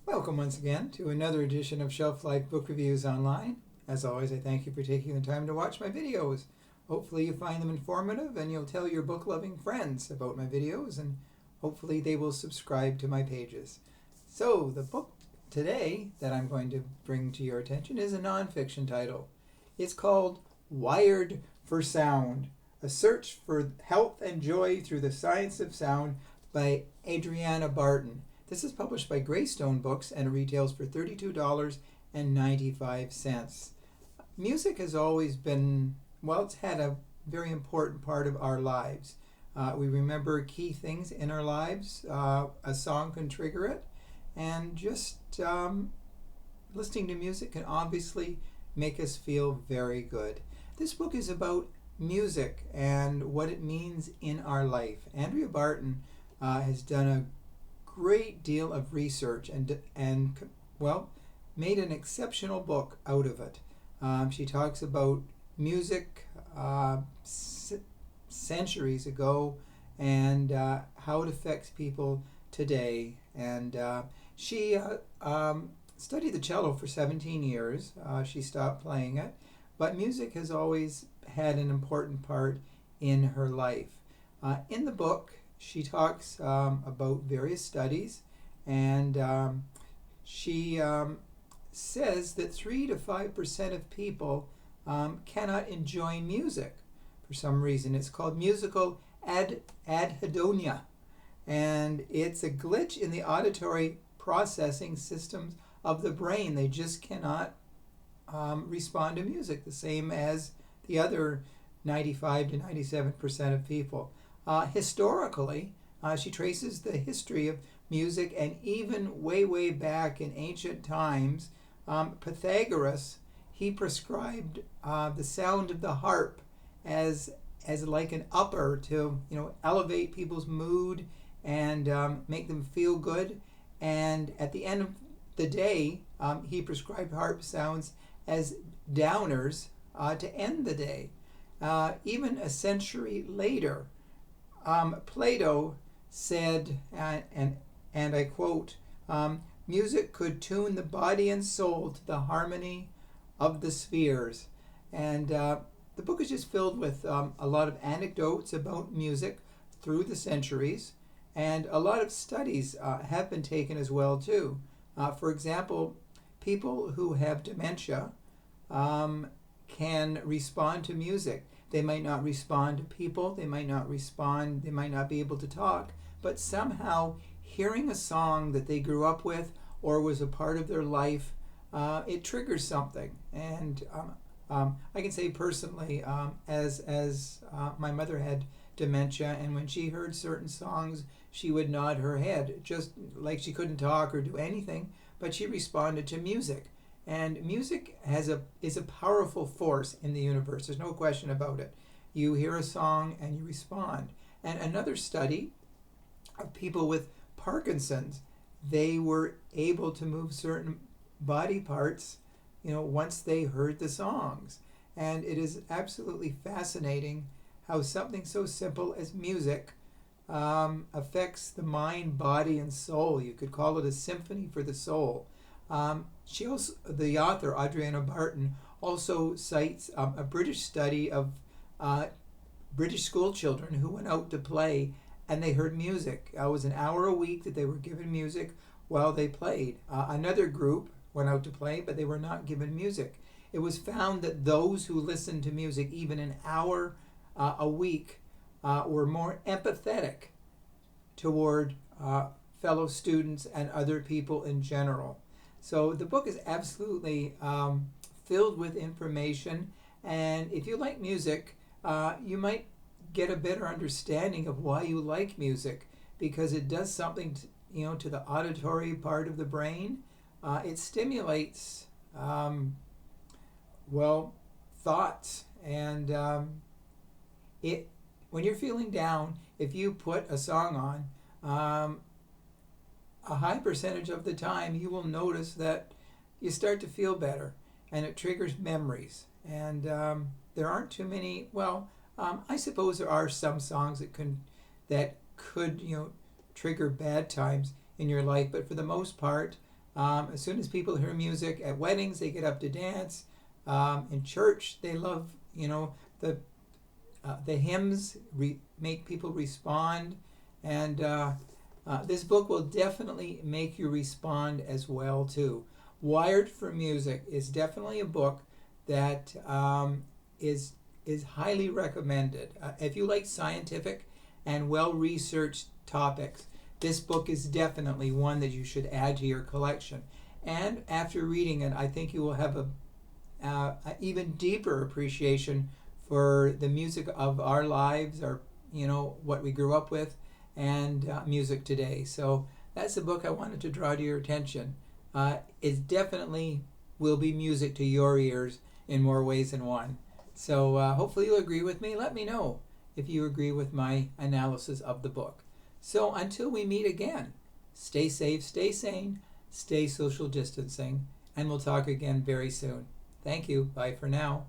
Welcome once again to another edition of Shelf Life Book Reviews Online. As always, I thank you for taking the time to watch my videos. Hopefully you find them informative and you'll tell your book-loving friends about my videos, and hopefully they will subscribe to my pages. So the book today that I'm going to bring to your attention is a nonfiction title. It's called Wired for Sound, A Search for Health and Joy Through the Science of Sound by Adriana Barton. This is published by Greystone Books and it retails for $32.95. Music has always been, it's had a very important part of our lives. We remember key things in our lives. A song can trigger it, and just listening to music can obviously make us feel very good. This book is about music and what it means in our life. Andrea Barton has done a great deal of research and made an exceptional book out of it. She talks about music centuries ago and how it affects people today. And she studied the cello for 17 years. She stopped playing it, but music has always had an important part in her life. In the book, she talks about various studies, and she says that 3 to 5% of people cannot enjoy music for some reason. It's called musical anhedonia, and it's a glitch in the auditory processing systems of the brain. They just cannot respond to music the same as the other 95 to 97% of people. Historically, she traces the history of music, and even way back in ancient times, Pythagoras, he prescribed the sound of the harp as like an upper to elevate people's mood and make them feel good. And at the end of the day, he prescribed harp sounds as downers to end the day. Even a century later, Plato said, and I quote, music could tune the body and soul to the harmony of the spheres. And the book is just filled with a lot of anecdotes about music through the centuries, and a lot of studies have been taken as well too. For example, people who have dementia can respond to music. They might not respond to people, they might not be able to talk, but somehow hearing a song that they grew up with or was a part of their life, it triggers something. And I can say personally, as my mother had dementia, and when she heard certain songs, she would nod her head, just like she couldn't talk or do anything, but she responded to music. And music is a powerful force in the universe. There's no question about it. You hear a song and you respond. And another study of people with Parkinson's, they were able to move certain body parts, once they heard the songs. And it is absolutely fascinating how something so simple as music affects the mind, body, and soul. You could call it a symphony for the soul. The author, Adriana Barton, also cites a British study of British school children who went out to play and they heard music. It was an hour a week that they were given music while they played. Another group went out to play, but they were not given music. It was found that those who listened to music even an hour a week were more empathetic toward fellow students and other people in general. So the book is absolutely filled with information, and if you like music, you might get a better understanding of why you like music, because it does something to the auditory part of the brain. It stimulates thoughts, and when you're feeling down, if you put a song on, a high percentage of the time you will notice that you start to feel better, and it triggers memories. And there aren't too many. I suppose there are some songs that could trigger bad times in your life, but for the most part, As soon as people hear music at weddings, they get up to dance. In church, they love, the hymns make people respond, and this book will definitely make you respond as well too. Wired for Music is definitely a book that is highly recommended. If you like scientific and well-researched topics, this book is definitely one that you should add to your collection. And after reading it, I think you will have a even deeper appreciation for the music of our lives, or what we grew up with, and music today. So that's a book I wanted to draw to your attention. It definitely will be music to your ears in more ways than one. So hopefully you'll agree with me. Let me know if you agree with my analysis of the book. So until we meet again, stay safe, stay sane, stay social distancing, and we'll talk again very soon. Thank you. Bye for now.